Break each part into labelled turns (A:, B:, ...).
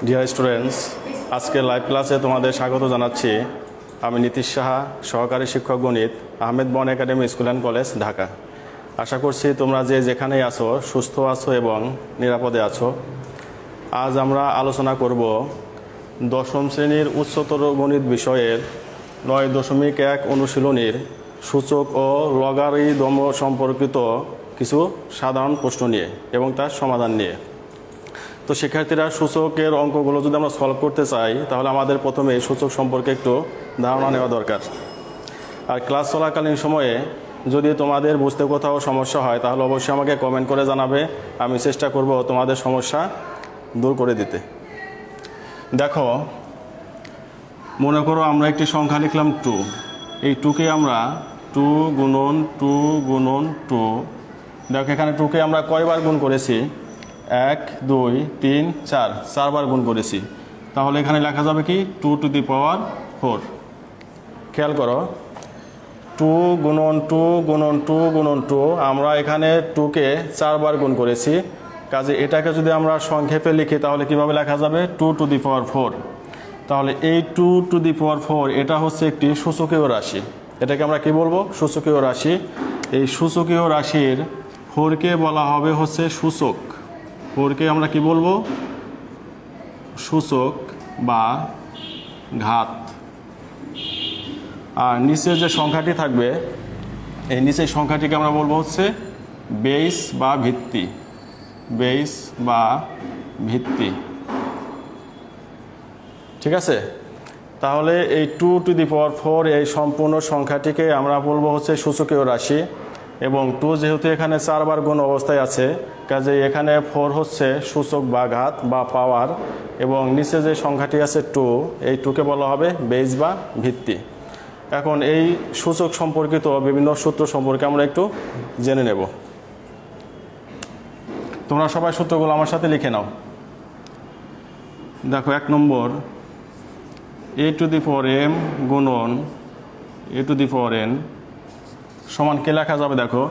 A: Dear students, আজকের live ক্লাসে তোমাদের স্বাগত জানাচ্ছি। আমি নীতিশ সাহা, সহকারী শিক্ষক গণিত, Ahmed Bawany academy school and college, Dhaka. আশা করছি তোমরা যে যেখানেই আছো সুস্থ আছো এবং নিরাপদে আছো। আজ আমরা আলোচনা করব দশম শ্রেণীর উচ্চতর গণিত বিষয়ের 9.1 অনুশীলনীর সূচক ও লগারিদম সম্পর্কিত কিছু সাধারণ প্রশ্ন নিয়ে এবং তার সমাধান নিয়ে। তো শিক্ষার্থীরা, সূচকের অঙ্কগুলো যদি আমরা সলভ করতে চাই তাহলে আমাদের প্রথমে এই সূচক সম্পর্কে একটু ধারণা নেওয়া দরকার। আর ক্লাস চলাকালীন সময়ে যদি তোমাদের বুঝতে কোথাও সমস্যা হয় তাহলে অবশ্যই আমাকে কমেন্ট করে জানাবে। আমি চেষ্টা করব তোমাদের সমস্যা দূর করে দিতে। দেখো, মনে করো আমরা একটি সংখ্যা লিখলাম 2। এই 2কে আমরা 2 গুণন 2 গুণন 2। দেখো এখানে 2কে আমরা কয়বার গুণ করেছি? 1 2 3 4, 4বার গুণ করেছি। তাহলে এখানে লেখা যাবে কি 2 টু দি পাওয়ার 4। খেয়াল করো, 2 গুণন 2 গুণন 2 গুণন 2, আমরা এখানে 2কে 4বার গুণ করেছি। কাজে এটাকে যদি আমরা সংক্ষেপে লিখি তাহলে কিভাবে লেখা যাবে? 2 টু দি পাওয়ার 4। তাহলে এই 2 টু দি পাওয়ার 4 এটা হচ্ছে একটি সূচকীয় রাশি। এটাকে আমরা কি বলবো? সূচকীয় রাশি। এই সূচকীয় রাশির 4কে বলা হবে হচ্ছে সূচক। 4কে আমরা কি বলবো? সূচক বা ঘাত। আর নিচের যে সংখ্যাটি থাকবে, এই নিচের সংখ্যাটিকে আমরা বলবো হচ্ছে বেস বা ভিত্তি। বেস বা ভিত্তি, ঠিক আছে? তাহলে এই 2 টু দি পাওয়ার 4 এই সম্পূর্ণ সংখ্যাটিকে আমরা বলবো হচ্ছে সূচকীয় রাশি। এবং 2 যেহেতু এখানে 4বার গুণ অবস্থায় আছে, কাজে এখানে 4 হচ্ছে সূচক বা ঘাত বা পাওয়ার। এবং নিচে যে সংখ্যাটি আছে 2, এই 2কে বলা হবে বেস বা ভিত্তি। এখন এই সূচক সম্পর্কিত বিভিন্ন সূত্র সম্পর্কে আমরা একটু জেনে নেব। তোমরা সবাই সূত্রগুলো আমার সাথে লিখে নাও। দেখো, 1 নম্বর, a to the power m গুণন a to the power n সমান কে লেখা যাবে? দেখো,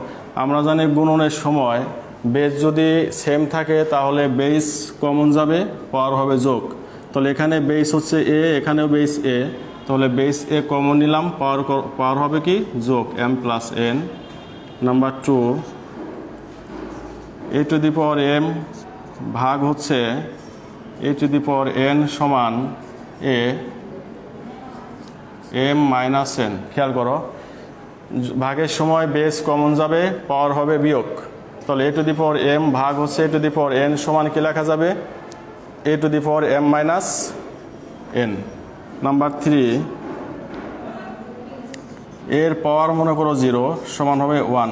A: আমরা জানি গুণনের সময় বেস যদি সেম থাকে তাহলে বেস কমন যাবে, পাওয়ার হবে যোগ। তাহলে এখানে বেস হচ্ছে a, এখানেও বেস a, তাহলে বেস a কমন নিলাম, পাওয়ার হবে কি? যোগ m plus n। Number 2, a to the power m ভাগ হচ্ছে a to the power n সমান a m মাইনাস n। খেয়াল করো, ভাগের সময় বেস কমন যাবে, পাওয়ার হবে বিয়োগ। তাহলে a to the power m ভাগ হচ্ছে a to the power n সমান কি লেখা যাবে? a to the power m minus n। Number 3, এর পাওয়ার মনে করো 0 সমান হবে 1।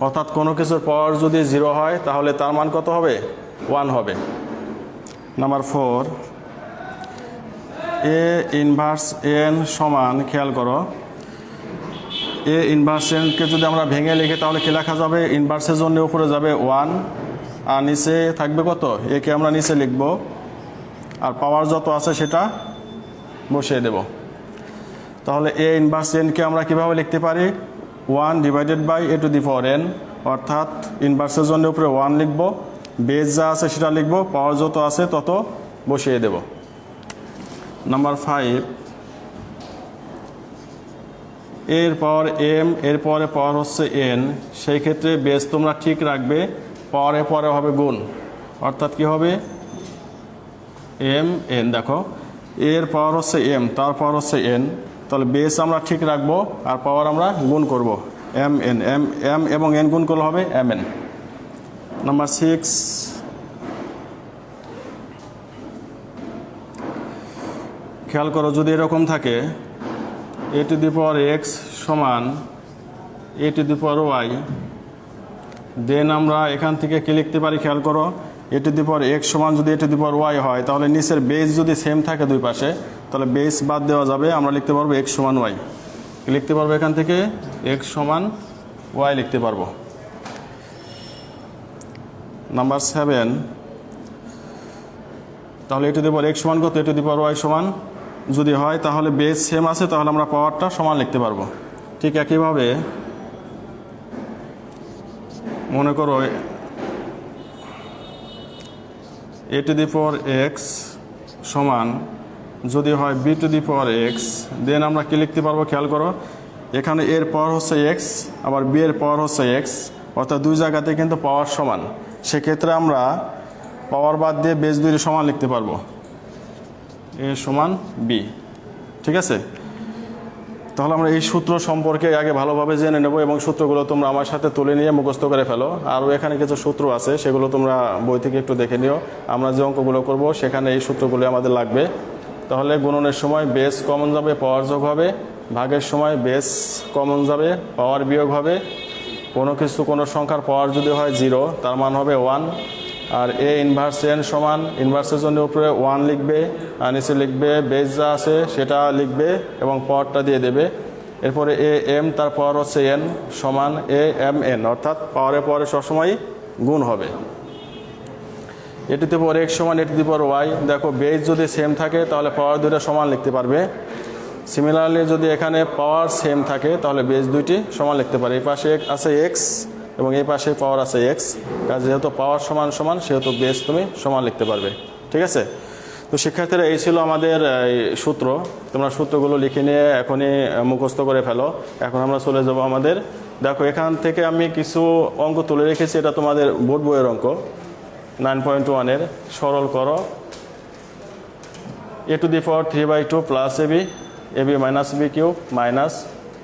A: অর্থাৎ কোনো কিছুর পাওয়ার যদি 0 হয় তাহলে তার মান কত হবে? 1 হবে। নাম্বার 4, a ইনভার্স n সমান, খেয়াল করো, a ইনভার্স nকে যদি আমরা ভেঙে লিখি তাহলে কি লেখা যাবে? ইনভার্সের জন্য উপরে যাবে 1 আর নিচে থাকবে কত? একে আমরা নিচে লিখব আর পাওয়ার যত আছে সেটা বসিয়ে দেব। তাহলে a ইনভার্স nকে আমরা কিভাবে লিখতে পারি? 1 divided by a to the power n, অর্থাৎ ইনভার্সের জন্য উপরে 1 লিখব, বেস যা আছে সেটা লিখব, পাওয়ার যত আছে তত বসিয়ে দেব। নাম্বার 5, এর পাওয়ার m, এর পরে পাওয়ার হচ্ছে n। সেই ক্ষেত্রে বেস তোমরা ঠিক রাখবে, পাওয়ারের পরে হবে গুণ, অর্থাৎ কি হবে? m n। দেখো, এর পাওয়ার হচ্ছে m, তার পাওয়ার হচ্ছে n, তাহলে বেস আমরা ঠিক রাখবো আর পাওয়ার আমরা গুণ করব, m n। m এবং n গুণ করলে হবে m n। নাম্বার 6, খেয়াল করো, যদি এরকম থাকে a to the power x সমান a to the power y, দেন আমরা এখান থেকে কি লিখতে পারি? খেয়াল করো, a to the power x সমান যদি a to the power y হয় তাহলে নিচের বেস যদি সেম থাকে দুই পাশে তাহলে বেস বাদ দেওয়া যাবে, আমরা লিখতে পারবো x সমান y। লিখতে পারবো এখান থেকে x সমান y লিখতে পারবো। নাম্বার 7, তাহলে a to the power x সমান কত? a to the power y সমান যদি হয় তাহলে বেস সেম আছে, তাহলে আমরা পাওয়ারটা সমান লিখতে পারবো। ঠিক একইভাবে মনে করো a to the power x সমান যদি হয় B to the power X, then আমরা কি লিখতে পারবো খেয়াল করো, এখানে এর পাওয়ার হচ্ছে এক্স, আবার বি এর পাওয়ার হচ্ছে এক্স, অর্থাৎ দুই জায়গাতে কিন্তু পাওয়ার সমান। সেক্ষেত্রে আমরা পাওয়ার বাদ দিয়ে বেস দুইটি সমান লিখতে পারবো, এ সমান বি। ঠিক আছে, তাহলে আমরা এই সূত্র সম্পর্কে আগে ভালোভাবে জেনে নেব এবং সূত্রগুলো তোমরা আমার সাথে তুলে নিয়ে মুখস্থ করে ফেলো। আরও এখানে কিছু সূত্র আছে, সেগুলো তোমরা বই থেকে একটু দেখে নিও। আমরা যে অঙ্কগুলো করব সেখানে এই সূত্রগুলো আমাদের লাগবে। তাহলে গুণনের সময় বেস কমন যাবে, পাওয়ার যোগ হবে, ভাগের সময় বেস কমন যাবে, পাওয়ার বিয়োগ হবে। কোনো সংখ্যার পাওয়ার যদি হয় 0, তার মান হবে 1। আর এ ইনভার্স এন সমান, ইনভার্সের জন্য উপরে 1 লিখবে, আর নিচে লিখবে বেস যা আছে সেটা লিখবে এবং পাওয়ারটা দিয়ে দেবে। এরপরে এ এম, তার পাওয়ার হচ্ছে এন সমান এ এম এন, অর্থাৎ পাওয়ারে সবসময় গুণ হবে। এ টু দি পাওয়ার এক্স সমান এ টু দি পাওয়ার ওয়াই। দেখো বেস যদি সেম থাকে তাহলে পাওয়ার দুইটা সমান লিখতে পারবে। সিমিলারলি যদি এখানে পাওয়ার সেম থাকে তাহলে বেস দুইটি সমান লিখতে পারে। এই পাশে আছে এক্স এবং এই পাশে পাওয়ার আছে এক্স, যেহেতু পাওয়ার সমান সমান সেহেতু বেস তুমি সমান লিখতে পারবে। ঠিক আছে, তো শিক্ষার্থীরা এই ছিল আমাদের সূত্র। তোমরা সূত্রগুলো লিখে নিয়ে এখনই মুখস্থ করে ফেলো। এখন আমরা চলে যাব আমাদের, দেখো এখান থেকে আমি কিছু অঙ্ক তুলে রেখেছি, এটা তোমাদের বোর্ড বইয়ের অঙ্ক 9.1-এর। সরল করো, A to the power 3/2 plus AB minus B cube minus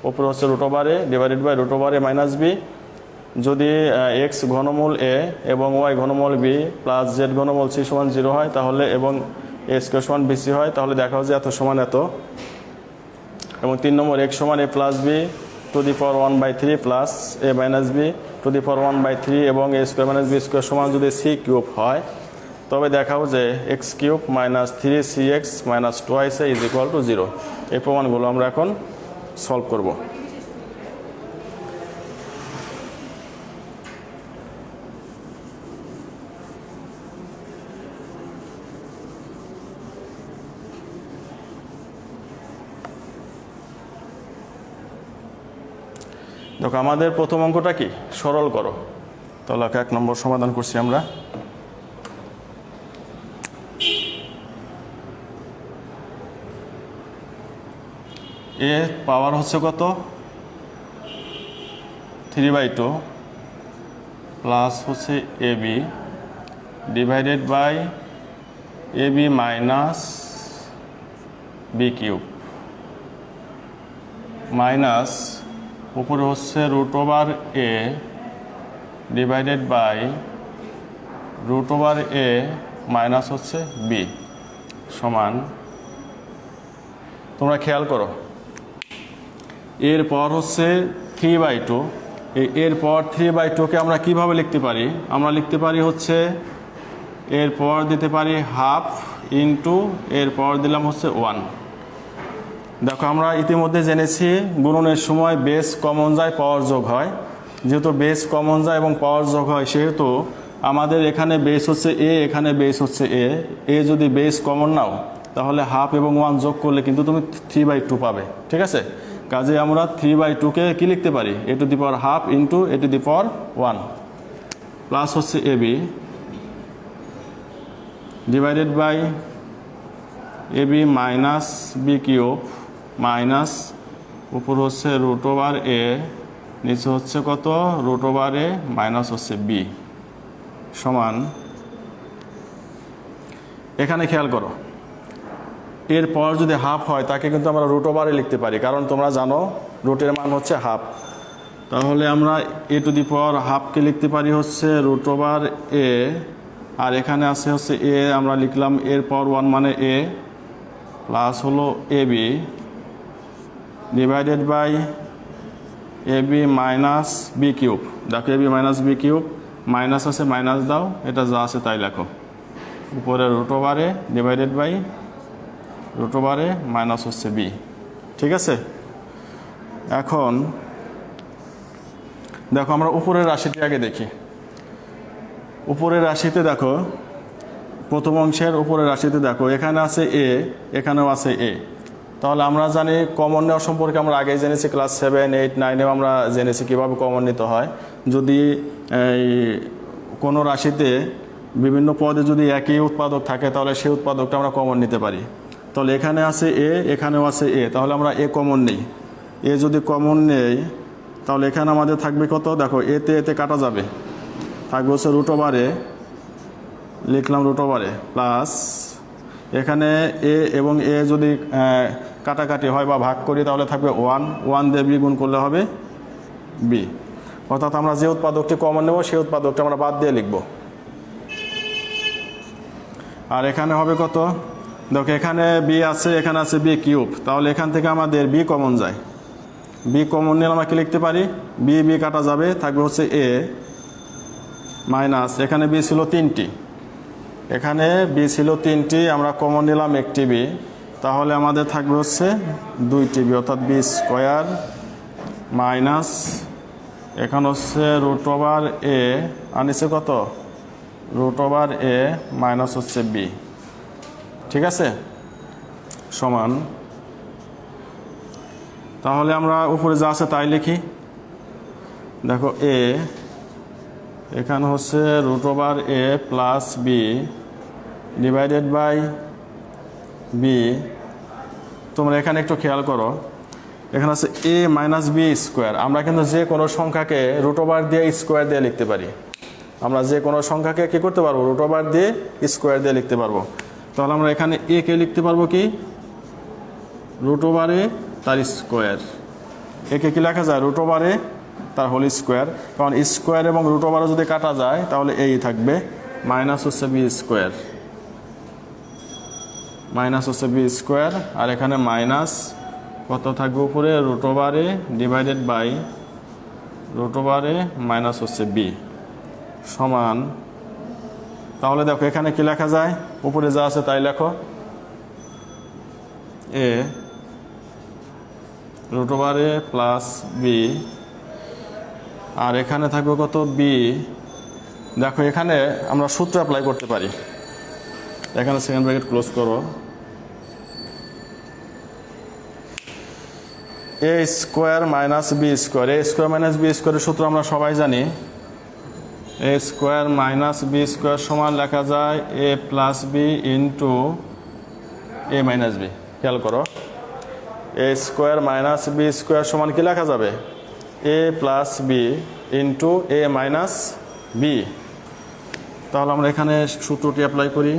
A: উপরে হচ্ছে √a divided by √a minus B. যদি এক্স ঘনমূল এ এবং ওয়াই ঘনমূল বি প্লাস জেড ঘনমূল সি সমান 0 হয় তাহলে, এবং এ স্কোয়ার সমান বিসি হয়, তাহলে দেখা যায় এত সমান এত। এবং 3 নম্বর এক্স সমান A plus B to the power 1/3 plus A minus B to the power 1/3 এবং এ স্কোয়ার মাইনাস বি স্কোয়ার সমান যদি সি কিউব হয়, তবে দেখাও যে X cube minus 3cx minus 2a is equal to 0। এই প্রমাণগুলো আমরা এখন সলভ করব। দেখো আমাদের প্রথম অঙ্কটা কি, সরল করো। তাহলে 1 নম্বর সমাধান করছি আমরা। এ পাওয়ার হচ্ছে কত, 3/2 প্লাস হচ্ছে AB divided by AB minus B cube minus উপরে হচ্ছে √a divided by √a minus হচ্ছে বি সমান, তোমরা খেয়াল করো এর পাওয়ার হচ্ছে 3/2। এর পাওয়ার 3/2কে আমরা কিভাবে লিখতে পারি, আমরা লিখতে পারি হচ্ছে এর পাওয়ার দিতে পারি হাফ ইন্টু এর পাওয়ার দিলাম হচ্ছে 1। দেখো আমরা ইতিমধ্যে জেনেছি গুণনের সময় বেস কমন যায়, পাওয়ার যোগ হয়। যেহেতু বেস কমন যায় এবং পাওয়ার যোগ হয়, সেহেতু আমাদের এখানে বেস হচ্ছে এ, এখানে বেস হচ্ছে এ যদি বেস কমন নাও তাহলে হাফ এবং 1 যোগ করলে কিন্তু তুমি 3/2 পাবে। ঠিক আছে, কাজে আমরা 3/2কে কি লিখতে পারি, A to the power half into A to the power 1 plus হচ্ছে AB divided by AB minus B cube minus উপর হচ্ছে √a নিচে হচ্ছে কত √a মাইনাস হচ্ছে বি সমান, এখানে খেয়াল করো এর পাওয়ার যদি হাফ হয় তাকে কিন্তু আমরা √a লিখতে পারি, কারণ তোমরা জানো রুটের মান হচ্ছে হাফ। তাহলে আমরা এ টু দি পাওয়ার হাফকে লিখতে পারি হচ্ছে √a, আর এখানে আছে হচ্ছে এ, আমরা লিখলাম এর পাওয়ার 1 মানে এ প্লাস হলো AB divided by AB minus B cube. দেখো AB minus B cube, minus আছে মাইনাস দাও, এটা যা আছে তাই লেখো, উপরে √a divided by √a minus হচ্ছে বি। ঠিক আছে, এখন দেখো আমরা উপরের রাশিটি আগে দেখি। উপরের রাশিতে দেখো, প্রথম অংশের উপরের রাশিতে দেখো এখানে আছে এ, এখানেও আছে এ। তাহলে আমরা জানি কমন নেওয়া সম্পর্কে আমরা আগেই জেনেছি, ক্লাস 7, 8, 9-এও আমরা জেনেছি কীভাবে কমন নিতে হয়। যদি কোনো রাশিতে বিভিন্ন পদে যদি একই উৎপাদক থাকে তাহলে সেই উৎপাদকটা আমরা কমন নিতে পারি। তাহলে এখানে আছে এ, এখানেও আছে এ, তাহলে আমরা এ কমন নেই। এ যদি কমন নেই তাহলে এখানে আমাদের থাকবে কত, দেখো এতে এতে কাটা যাবে, থাকবে হচ্ছে রুট ওভার এ, লিখলাম রুট ওভার এ প্লাস এখানে এ এবং এ যদি কাটাকাটি হয় বা ভাগ করি তাহলে থাকবে 1 দিয়ে বি গুণ করলে হবে বি। অর্থাৎ আমরা যে উৎপাদকটি কমন নেব সেই উৎপাদকটা আমরা বাদ দিয়ে লিখব। আর এখানে হবে কত, দেখো এখানে বি আছে, এখানে আছে বি কিউব, তাহলে এখান থেকে আমাদের বি কমন যায়। বি কমন নিলে আমরা কি লিখতে পারি, বি বি কাটা যাবে, থাকবে হচ্ছে এ মাইনাস এখানে বি ছিল 3টি, এখানে বি ছিল 3টি, আমরা কমন নিলাম একটি বি, তাহলে আমাদের থাকবে হচ্ছে 2টি বি, অর্থাৎ বি স্কোয়ার মাইনাস এখানে হচ্ছে রুট ওভার এ আর নিচে কত রুট ওভার এ মাইনাস হচ্ছে বি। ঠিক আছে, সমান, তাহলে আমরা উপরে যা আছে তাই লিখি। দেখো এ এখানে হচ্ছে root over a plus b divided by b. তোমরা এখানে একটু খেয়াল করো, এখানে আছে এ মাইনাস বি স্কোয়ার। আমরা কিন্তু যে কোনো সংখ্যাকে রুট ওভার দিয়ে স্কোয়ার দিয়ে লিখতে পারি। আমরা যে কোনো সংখ্যাকে কী করতে পারবো, রুট ওভার দিয়ে স্কোয়ার দিয়ে লিখতে পারবো। তাহলে আমরা এখানে এ কে লিখতে পারবো কি, রুট ওভারে তার স্কোয়ার। একে কি লেখা যায়, রুট ওভারে তার হোল স্কোয়ার, কারণ স্কোয়ার এবং রুট ওভারে যদি কাটা যায় তাহলে এই থাকবে, মাইনাস হচ্ছে বি স্কোয়ার, মাইনাস হচ্ছে বি স্কোয়ার, আর এখানে মাইনাস কত থাকবে উপরে, রুট ওভারে ডিভাইডেড বাই রুট ওভারে মাইনাস হচ্ছে বি সমান। তাহলে দেখো এখানে কি লেখা যায়, উপরে যা আছে তাই লেখো, এ root over a plus B, আর এখানে থাকবে কত বি। দেখো এখানে আমরা সূত্র অ্যাপ্লাই করতে পারি, এখানে সেকেন্ড ব্র্যাকেট ক্লোজ করো, এ স্কোয়ার মাইনাস বি স্কোয়ার। এ স্কোয়ার মাইনাস বি স্কোয়ারের সূত্র আমরা সবাই জানি, এ স্কোয়ার মাইনাস বি স্কোয়ার সমান লেখা যায় এ প্লাস বি ইন্টু এ মাইনাস বি। খেয়াল করো, এ স্কোয়ার মাইনাস বি স্কোয়ার সমান কি লেখা যাবে, এ প্লাস বি ইন্টু এ মাইনাস বি। তাহলে আমরা এখানে সূত্রটি অ্যাপ্লাই করি,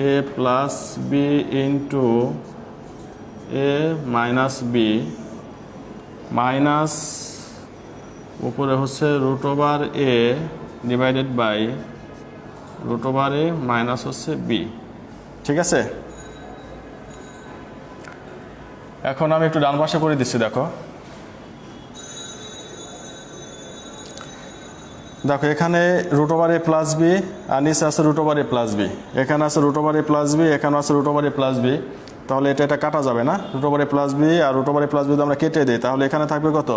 A: এ প্লাস বি ইন্টু এ মাইনাস বি মাইনাস উপরে হচ্ছে root over a divided by root over a minus হচ্ছে বি। ঠিক আছে, এখন আমি একটু ডান পাশে করে দিচ্ছি। দেখো দেখো এখানে root over a plus B আর নিচে আছে root over a plus B, এখানে আছে root over a plus B, এখানে আছে root over a plus b, তাহলে এটা কাটা যাবে না, root over a plus B R root over a plus B যদি আমরা কেটে দিই তাহলে এখানে থাকবে কত,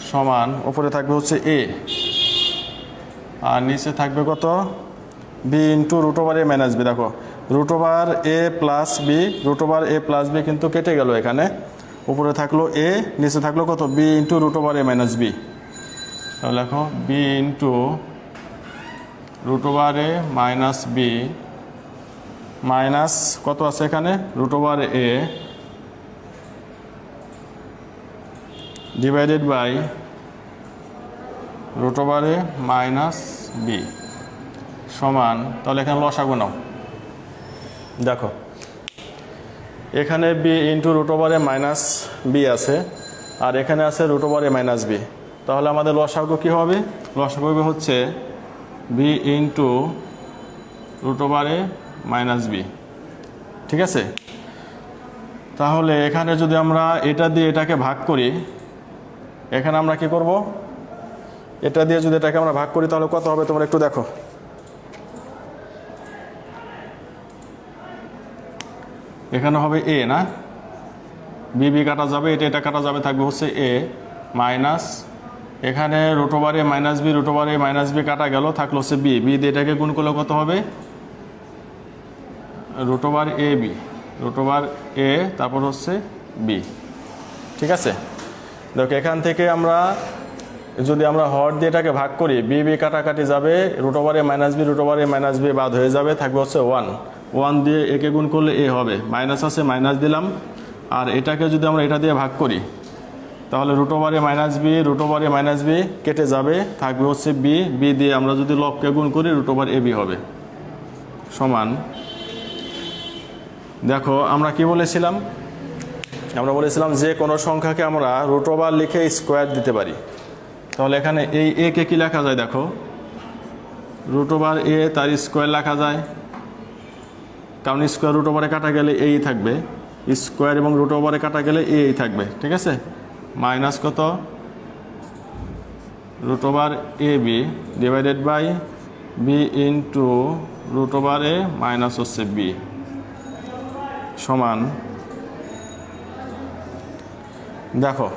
A: সমান উপরে থাকবে হচ্ছে এ আর নিচে থাকবে কত b into root over a minus B. দেখো root over a plus B, root over a plus B কিন্তু কেটে গেল, এখানে উপরে থাকলো এ, নিচে থাকলো কত b into root over a minus b. তাহলে দেখো b into root over a minus b minus কত আছে এখানে root over a divided by root over a minus b সমান। তাহলে এখানে লসাগু নাও, দেখো এখানে b into root over a minus b আছে আর এখানে আছে root over a minus b, তাহলে আমাদের লসাগু কী হবে, লসাগু হচ্ছে b into root over a minus B. ঠিক আছে, তাহলে এখানে যদি আমরা এটা দিয়ে এটাকে ভাগ করি, এখানে আমরা কি করব, এটা দিয়ে যদি এটাকে আমরা ভাগ করি তাহলে কত হবে তোমরা একটু দেখো। এখানে হবে এ না, বি বি কাটা যাবে, এটা কাটা যাবে, থাকবে হচ্ছে এ মাইনাস এখানে root over a minus B, root over a minus B কাটা গেল, থাকলো হচ্ছে বি, বি দিয়ে এটাকে গুণ করলে কত হবে, root over a B, root over এ তারপর হচ্ছে বি। ঠিক আছে, দেখো এখান থেকে আমরা যদি আমরা হর দিয়ে এটাকে ভাগ করি, বি বি কাটাকাটি যাবে, root over a minus B, root over a minus B বাদ হয়ে যাবে, থাকবে হচ্ছে 1। 1 দিয়ে একে গুণ করলে এ হবে, মাইনাস আছে মাইনাস দিলাম। আর এটাকে যদি আমরা এটা দিয়ে ভাগ করি তাহলে root over a minus B, root over a minus B কেটে যাবে, থাকবে হচ্ছে বি। বি দিয়ে আমরা যদি লবকে গুণ করি রুট ওভার এ বি হবে, সমান। দেখো আমরা কি বলেছিলাম, আমরা বলেছিলাম যে কোনো সংখ্যাকে আমরা রুট ওভার লিখে স্কোয়ার দিতে পারি। তাহলে এখানে এই এ কে কী লেখা যায় দেখো, রুট ওভার এ তার স্কোয়ার লেখা যায়, কারণ স্কোয়ার রুট ওভারে কাটা গেলে এই থাকবে, স্কোয়ার এবং রুট ওভারে কাটা গেলে এই থাকবে, ঠিক আছে। মাইনাস কত, root over a b divided by b into root over a minus হচ্ছে বি, সমান। দেখো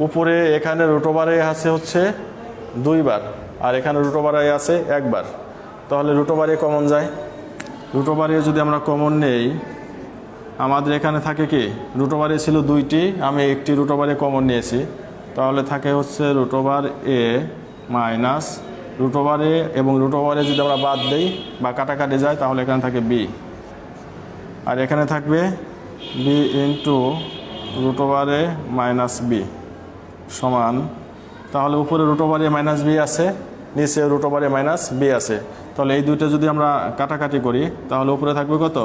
A: উপরে এখানে রুট ওভার এ আছে হচ্ছে 2 বার, আর এখানে রুট ওভার এ আছে 1 বার, তাহলে রুট ওভার এ কমন যায়। রুট ওভার এ যদি আমরা কমন নেই, আমাদের এখানে থাকে কি, রুট ওভার এ ছিল 2টি, আমি একটি রুট ওভার এ কমন নিয়েছি, তাহলে থাকে হচ্ছে root over a minus root over এ, এবং রুট ওভার এ যদি আমরা বাদ দেই বা কাটাকাটি যায় তাহলে এখানে থাকে বি, আর এখানে থাকবে B into root over a minus b, সমান। তাহলে উপরে root over a minus b আছে, নিচে root over a minus b আছে, তাহলে এই দুইটা যদি আমরা কাটাকাটি করি তাহলে উপরে থাকবে কত,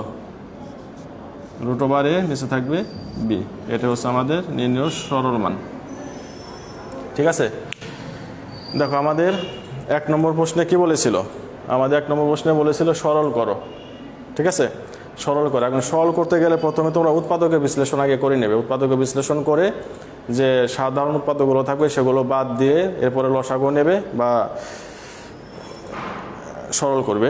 A: রুট ওভার এ, নিচে থাকবে বি। এটা হচ্ছে আমাদের নির্ণয় সরল মান, ঠিক আছে। দেখো আমাদের 1 নম্বর প্রশ্নে কি বলেছিল, আমাদের 1 নম্বর প্রশ্নে বলেছিল সরল করো, ঠিক আছে, সরল করো। এখন সরল করতে গেলে প্রথমে তোমরা উৎপাদকের বিশ্লেষণ আগে করে নেবে, উৎপাদকের বিশ্লেষণ করে যে সাধারণ উৎপাদকগুলো থাকবে সেগুলো বাদ দিয়ে এরপরে লসাগু নেবে বা সরল করবে,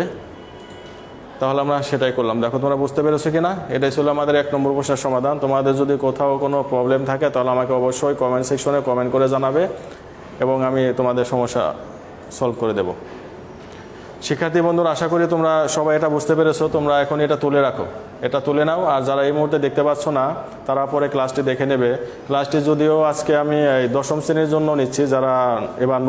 A: তাহলে আমরা সেটাই করলাম। দেখো তোমরা বুঝতে পেরেছো কিনা, এটাই ছিল আমাদের 1 নম্বর প্রশ্নের সমাধান। তোমাদের যদি কোথাও কোনো প্রবলেম থাকে তাহলে আমাকে অবশ্যই কমেন্ট সেকশনে কমেন্ট করে জানাবে এবং আমি তোমাদের সমস্যা সলভ করে দেব। শিক্ষার্থী বন্ধুরা, আশা করি তোমরা সবাই এটা বুঝতে পেরেছো। তোমরা এখন এটা তুলে রাখো, এটা তুলে নাও, আর যারা এই মুহূর্তে দেখতে পাচ্ছ না তারা পরে ক্লাসটি দেখে নেবে। ক্লাসটি যদিও আজকে আমি এই 10ম শ্রেণীর জন্য নিচ্ছি, যারা এবার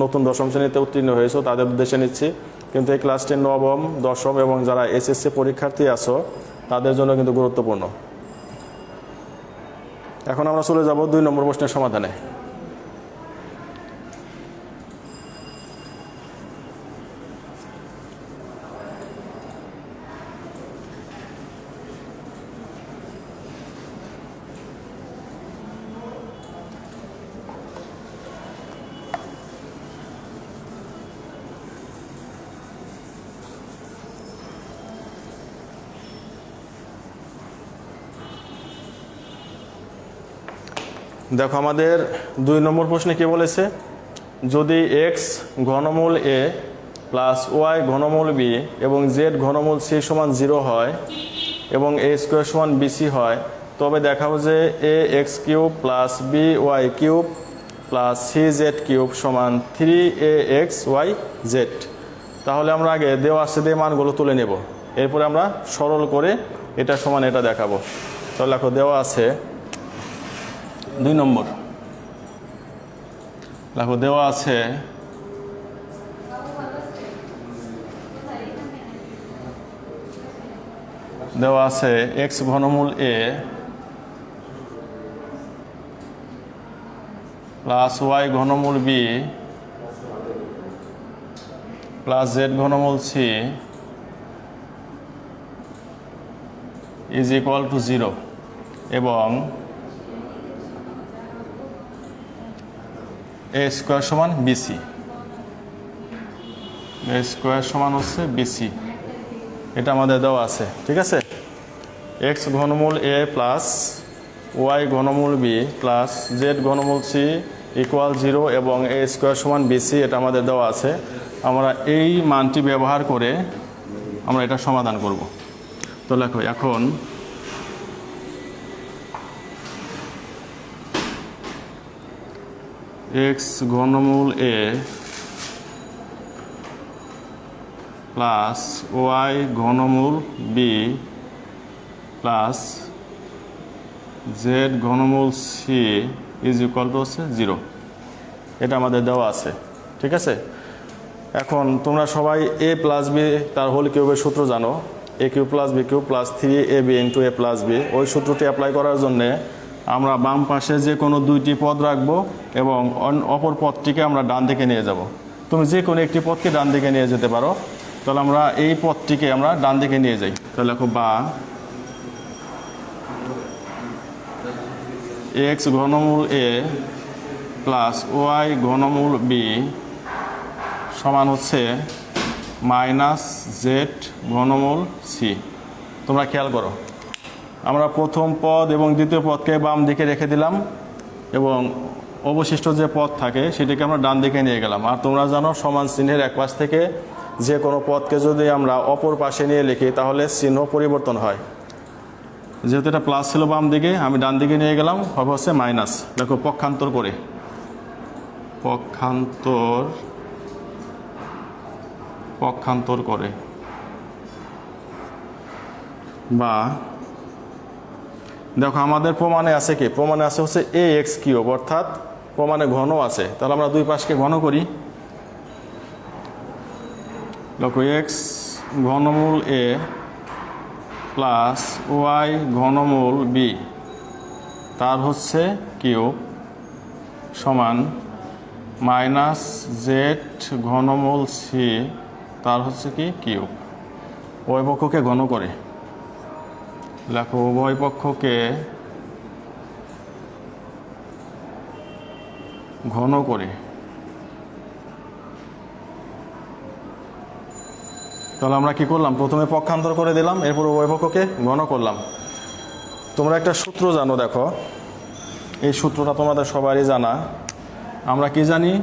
A: নতুন 10ম শ্রেণীতে উত্তীর্ণ হয়েছো তাদের উদ্দেশ্যে নিচ্ছি, কিন্তু এই ক্লাসটি 9ম, 10ম এবং যারা এসএসসি পরীক্ষার্থী আছো তাদের জন্য কিন্তু গুরুত্বপূর্ণ। এখন আমরা চলে যাব 2 নম্বর প্রশ্নের সমাধানে। দেখো আমাদের 2 নম্বর প্রশ্নে কি বলেছে, যদি এক্স ঘনমূল এ প্লাস ওয়াই ঘনমূল বি এবং জেড ঘনমূল সি সমান 0 হয় এবং এ স্কোয়ার সমান বিসি হয়, তবে দেখাও যে এ x cube plus B Y cube plus C Z cube সমান 3 এ এক্স ওয়াই জেড। তাহলে আমরা আগে দেওয়া আছে দিয়ে মানগুলো তুলে নেব, এরপরে আমরা সরল করে এটা সমান এটা দেখাবো। তাহলে দেখো দেওয়া আছে 2 নম্বর, দেখো দেওয়া আছে এক্স ঘনমূল এ প্লাস ওয়াই ঘনমূল বি প্লাস জেড ঘনমূল সি ইজ ইকুয়াল টু 0 এবং এ স্কোয়ার সমান বিসি, এ স্কোয়ার সমান হচ্ছে বিসি, এটা আমাদের দেওয়া আছে, ঠিক আছে। এক্স ঘনমূল এ প্লাস ওয়াই ঘনমূল বি প্লাস জেড ঘনমূল সি ইকুয়াল 0 এবং এ স্কোয়ার সমান বিসি, এটা আমাদের দেওয়া আছে। আমরা এই মানটি ব্যবহার করে আমরা এটা সমাধান করব। তো দেখো এখন এক্স ঘনমূল এ প্লাস ওয়াই ঘনমূল বি প্লাস জেড ঘনমূল সি ইজ ইকুয়াল টু হচ্ছে 0। এটা আমাদের দেওয়া আছে, ঠিক আছে। এখন তোমরা সবাই a প্লাস বি তার হোল কিউবের সূত্র জানো, a cube plus b cube plus 3ab into a plus b. ওই সূত্রটি অ্যাপ্লাই করার জন্যে আমরা বাম পাশে যে কোনো দুইটি পদ রাখবো এবং অপর পদটিকে আমরা ডান দিকে নিয়ে যাব। তুমি যে কোনো একটি পদকে ডান দিকে নিয়ে যেতে পারো। তাহলে আমরা এই পদটিকে আমরা ডান দিকে নিয়ে যাই। তাহলে লেখো বা x ঘনমূল a plus y ঘনমূল b সমান হচ্ছে মাইনাস জেড ঘনমূল সি। তোমরা খেয়াল করো, আমরা প্রথম পদ এবং দ্বিতীয় পদকে বাম দিকে রেখে দিলাম এবং অবশিষ্ট যে পদ থাকে সেটিকে আমরা ডান দিকে নিয়ে গেলাম। আর তোমরা জানো সমান চিহ্নের এক পাশ থেকে যে কোনো পদকে যদি আমরা অপর পাশে নিয়ে লিখি তাহলে চিহ্ন পরিবর্তন হয়। যেহেতু এটা প্লাস ছিল বাম দিকে, আমি ডান দিকে নিয়ে গেলাম, হবে হচ্ছে মাইনাস। দেখো পক্ষান্তর করে, পক্ষান্তর করে বা দেখো আমাদের প্রমাণে আছে কি, প্রমাণে আছে হচ্ছে এ এক্স কিউব, অর্থাৎ প্রমাণে ঘন আছে। তাহলে আমরা দুই পাশকে ঘন করি। দেখো এক্স ঘনমূল এ প্লাস ওয়াই ঘনমূল বি তার হচ্ছে কিউব সমান মাইনাস জেড ঘনমূল সি তার হচ্ছে কি কিউব। উভয় পক্ষকে ঘন করে লেখো, উভয় পক্ষকে ঘন করে। তাহলে আমরা কি করলাম, প্রথমে পক্ষান্তর করে দিলাম, এরপর উভয় পক্ষকে ঘন করলাম। তোমরা একটা সূত্র জানো, দেখো এই সূত্রটা তোমাদের সবারই জানা। আমরা কি জানি,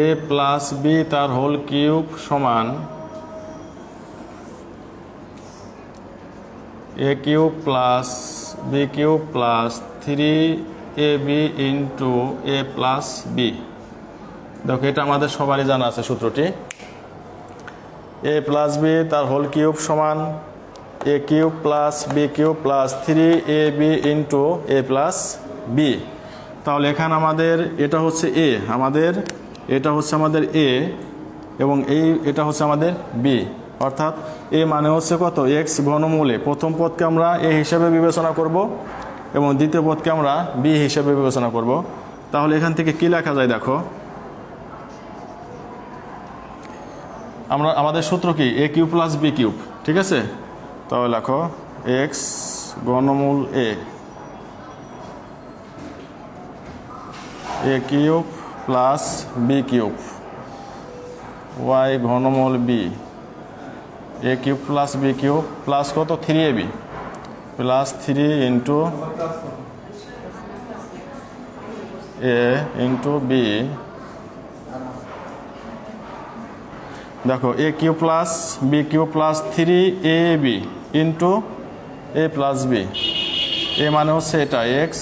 A: এ প্লাস বি তার হোল কিউব সমান a cube plus b cube plus 3ab into a plus b. দেখো এটা আমাদের সবারই জানা আছে সূত্রটি। এ প্লাস বি তার হোল কিউব সমান a cube plus b cube plus 3ab into a plus b. তাহলে এখানে আমাদের এটা হচ্ছে এ, এটা হচ্ছে আমাদের এ এবং এটা হচ্ছে আমাদের বি, অর্থাৎ এ মানে হচ্ছে কত, এক্স ঘনমূলে। প্রথম পদকে আমরা এ হিসাবে বিবেচনা করব এবং দ্বিতীয় পদকে আমরা বি হিসাবে বিবেচনা করব। তাহলে এখান থেকে কি লেখা যায়, দেখো আমাদের সূত্র কি, a cube plus b cube, ঠিক আছে। তাহলে লেখো এক্স ঘনমূল a cube plus b cube y ঘনমূল b a cube plus b cube plus কত 3ab plus 3 into a into b. দেখো a cube plus b cube plus 3ab into a plus b. এ মানে হচ্ছে এটা x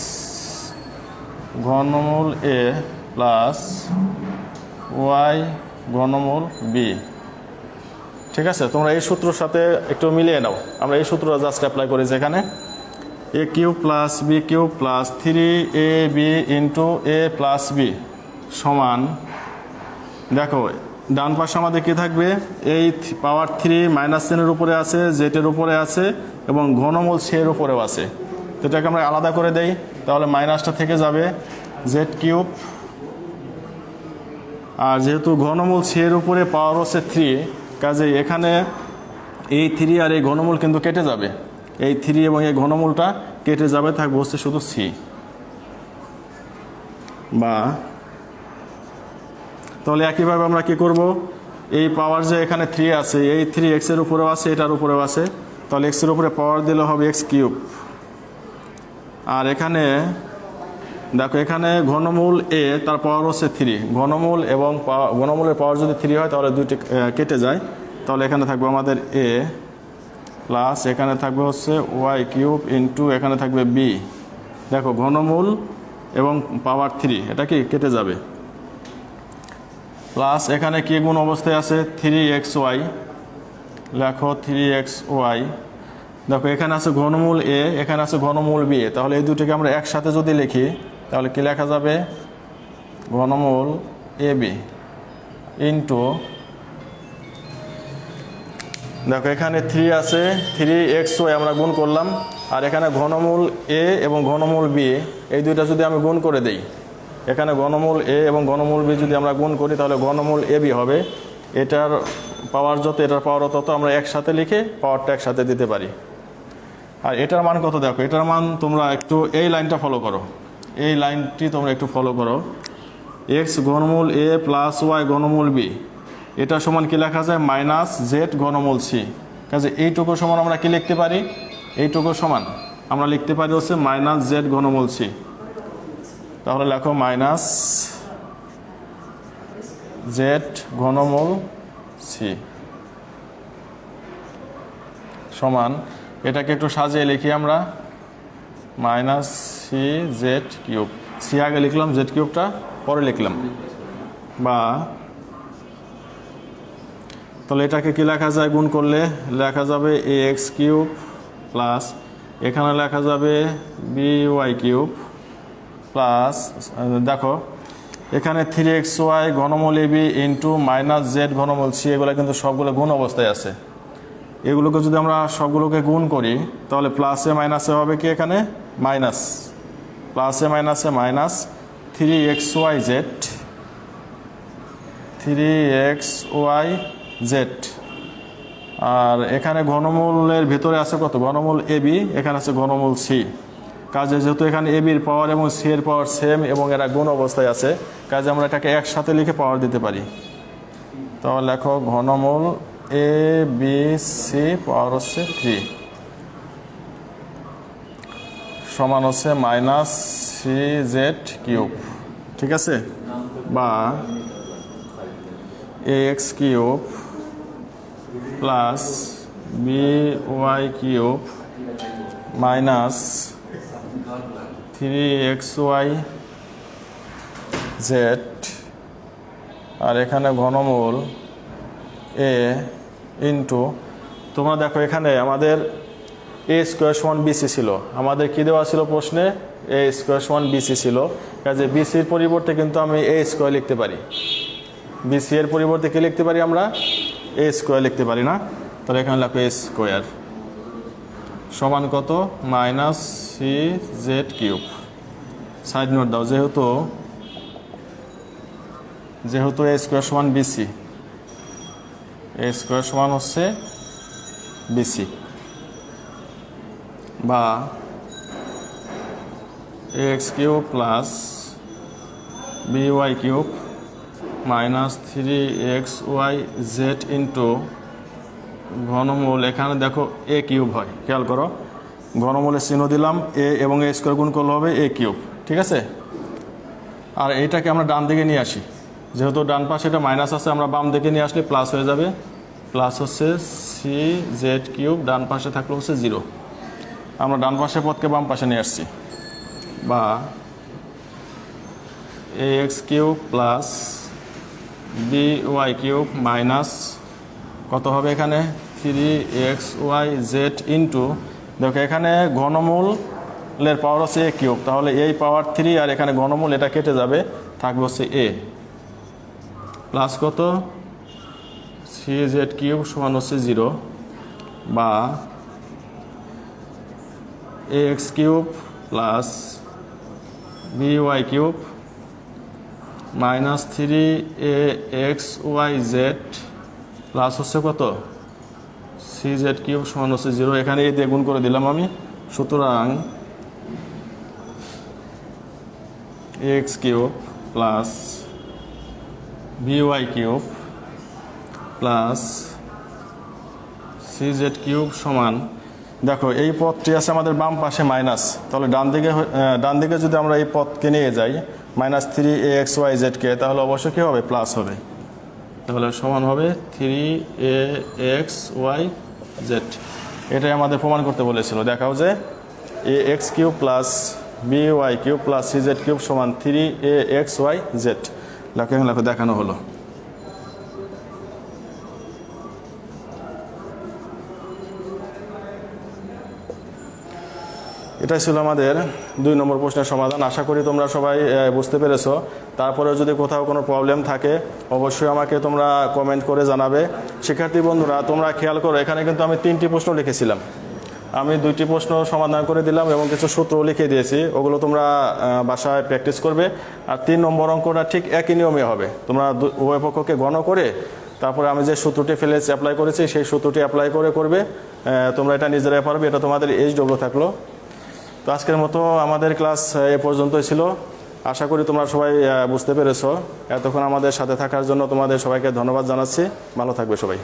A: ঘনমূল a plus y ঘনমূল b, ঠিক আছে। তোমরা এই সূত্রের সাথে একটু মিলিয়ে নাও। আমরা এই সূত্রটা জাস্ট অ্যাপ্লাই করি, যেখানে a cube plus b cube plus 3ab into a plus b সমান, দেখো ডান পাশে আমাদের কী থাকবে, এই পাওয়ার 3 মাইনাস চিহ্নের উপরে আছে, জেটের উপরে আছে এবং ঘনমূল সের উপরেও আছে। তো এটাকে আমরা আলাদা করে দেই, তাহলে মাইনাসটা থেকে যাবে জেড কিউব। আর যেহেতু ঘনমূল সের উপরে পাওয়ার হচ্ছে 3, কাজে এখানে এই 3 আর এই ঘনমূল কিন্তু কেটে যাবে, এই 3 এবং এই ঘনমূলটা কেটে যাবে, থাকবে হচ্ছে শুধু সি। বা তাহলে একইভাবে আমরা কি করব, এই পাওয়ার যে এখানে 3 আছে, এই 3 এক্সের উপরেও আছে, এটার উপরেও আছে, তাহলে এক্সের উপরে পাওয়ার দিলে হবে এক্স কিউব। আর এখানে দেখো এখানে ঘনমূল এ তার পাওয়ার হচ্ছে 3, ঘনমূল এবং ঘনমূলের পাওয়ার যদি 3 হয় তাহলে দুইটি কেটে যায়। তাহলে এখানে থাকবে আমাদের এ প্লাস এখানে থাকবে হচ্ছে ওয়াই কিউব ইন্টু এখানে থাকবে বি। দেখো ঘনমূল এবং পাওয়ার 3 এটা কি কেটে যাবে, প্লাস এখানে কি গুণ অবস্থায় আছে 3xy, লেখো 3xy। দেখো এখানে আছে ঘনমূল এ, এখানে আছে ঘনমূল বি, তাহলে এই দুটিকে আমরা একসাথে যদি লিখি তাহলে কি লেখা যাবে, ঘনমূল এ বি ইন্টু, দেখো এখানে 3 আছে, 3xy আমরা গুণ করলাম, আর এখানে ঘনমূল এ এবং ঘনমূল বি এই দুইটা যদি আমি গুণ করে দেই, এখানে ঘনমূল এ এবং ঘনমূল বি যদি আমরা গুণ করি তাহলে ঘনমূল এ বি হবে। এটার পাওয়ার যত, এটার পাওয়ার তত আমরা একসাথে লিখে পাওয়ারটা একসাথে দিতে পারি। আর এটার মান কত দেখো, এটার মান তোমরা একটু এই লাইনটা ফলো করো, এই লাইনটি তোমরা একটু ফলো করো। এক্স ঘনমূল এ প্লাস ওয়াই ঘনমূল বি, এটা সমান কি লেখা যায়, মাইনাস জেড ঘনমূল সি। কাজে এইটুকু সমান আমরা কি লিখতে পারি, এইটুকু সমান আমরা লিখতে পারি হচ্ছে মাইনাস জেড ঘনমূল সি। তাহলে লেখো মাইনাস জেড ঘনমূল সি সমান, এটাকে একটু সাজিয়ে লিখি আমরা, minus C Z cube. C আগে লিখলাম, জেড কিউবটা পরে লিখলাম। বা তাহলে এটাকে কি লেখা যায়, গুণ করলে লেখা যাবে এ এক্স কিউব প্লাস, এখানে লেখা যাবে বি ওয়াই কিউব প্লাস, দেখো এখানে 3xy ঘনমূল a b into minus z ঘনমূল সি, এগুলো কিন্তু সবগুলো গুণ অবস্থায় আছে। এগুলোকে যদি আমরা সবগুলোকে গুণ করি তাহলে প্লাসে মাইনাসে হবে কি, এখানে মাইনাস, প্লাসে মাইনাসে minus 3xy Z, 3xy z. আর এখানে ঘনমূলের ভিতরে আছে কত, ঘনমূল এ বি, এখানে আছে ঘনমূল সি। কাজে যেহেতু এখানে এ বির পাওয়ার এবং সি এর পাওয়ার সেম এবং এরা গুণ অবস্থায় আছে, কাজে আমরা এটাকে একসাথে লিখে পাওয়ার দিতে পারি। তাহলে লেখো ঘনমূল এ বি সি পাওয়ার হচ্ছে 3 সমান হচ্ছে মাইনাস সি জেড কিউব, ঠিক আছে। বা a x cube plus B Y cube minus 3xy z, আর এখানে ঘনমূল এ ইন্টু, তোমরা দেখো এখানে আমাদের এ স্কোয়ার সমান বিসি ছিল, আমাদের কি দেওয়া ছিল প্রশ্নে, এ স্কোয়ার সমান বিসি ছিল। কাজে বিসির পরিবর্তে কিন্তু আমি এ স্কোয়ার লিখতে পারি, বিসি এর পরিবর্তে কি লিখতে পারি আমরা, এ স্কোয়ার লিখতে পারি না। তাহলে এখানে লেখো এ স্কোয়ার সমান কত, minus C Z cube. Side note দাও, যেহেতু এ স্কোয়ার সমান বিসি, এ স্কোয়ার সমান হচ্ছে বিসি। বা a x cube plus B Y cube minus 3xy z into ঘনমূল, এখানে দেখো এ কিউব হয়, খেয়াল করো, ঘনমূলের চিহ্ন দিলাম এ এবং এ স্কোয়ার গুণ করলে হবে এ কিউব, ঠিক আছে। আর এইটাকে আমরা ডান দিকে নিয়ে আসি, যেহেতু ডান পাশে এটা মাইনাস আছে, আমরা বাম দিকে নিয়ে আসলে প্লাস হয়ে যাবে, প্লাস হচ্ছে সি জেড কিউব, ডান পাশে থাকলে হচ্ছে 0। আমরা ডান পাশের পদকে বাম পাশে নিয়ে আসছি। বা a x cube plus B Y cube minus কত হবে, এখানে 3xy জেড ইন্টু, দেখো এখানে ঘনমূলের পাওয়ার হচ্ছে এ কিউব, তাহলে এই পাওয়ার 3 আর এখানে ঘনমূল এটা কেটে যাবে, থাকবে হচ্ছে এ প্লাস কত, সি জেড কিউব সমান হচ্ছে 0। বা a x cube plus B Y cube minus 3axy z plus হচ্ছে কত, সি জেড কিউব সমান হচ্ছে 0। এখানে এই দিয়ে গুণ করে দিলাম আমি, সুতরাং x cube plus B Y cube plus C Z cube সমান, দেখো এই পদটি আছে আমাদের বাম পাশে মাইনাস, তাহলে ডান দিকে যদি আমরা এই পদকে নিয়ে যাই মাইনাস 3axy জেডকে, তাহলে অবশ্যই কী হবে, প্লাস হবে। তাহলে সমান হবে 3axy জেড। এটাই আমাদের প্রমাণ করতে বলেছিল, দেখাও যে এ x cube plus B Y cube plus C Z cube সমান 3axy জেড। লেখো দেখানো হলো। এটাই ছিল আমাদের 2 নম্বর প্রশ্নের সমাধান। আশা করি তোমরা সবাই বুঝতে পেরেছো। তারপরে যদি কোথাও কোনো প্রবলেম থাকে অবশ্যই আমাকে তোমরা কমেন্ট করে জানাবে। শিক্ষার্থী বন্ধুরা তোমরা খেয়াল করো, এখানে কিন্তু আমি 3টি প্রশ্ন লিখেছিলাম। আমি 2টি প্রশ্ন সমাধান করে দিলাম এবং কিছু সূত্র লিখে দিয়েছি, ওগুলো তোমরা বাসায় প্র্যাকটিস করবে। আর 3 নম্বর অঙ্কটা ঠিক একই নিয়মে হবে। তোমরা উভয় পক্ষকে গণ করে তারপরে আমি যে সূত্রটি ফেলেছি অ্যাপ্লাই করেছি সেই সূত্রটি অ্যাপ্লাই করে করবে। তোমরা এটা নিজেরাই পারবে। এটা তোমাদের এইচডব্লিউ থাকলো। তো আজকের মতো আমাদের ক্লাস এ পর্যন্তই ছিল। আশা করি তোমরা সবাই বুঝতে পেরেছো। এতক্ষণ আমাদের সাথে থাকার জন্য তোমাদের সবাইকে ধন্যবাদ জানাচ্ছি। ভালো থাকবে সবাই।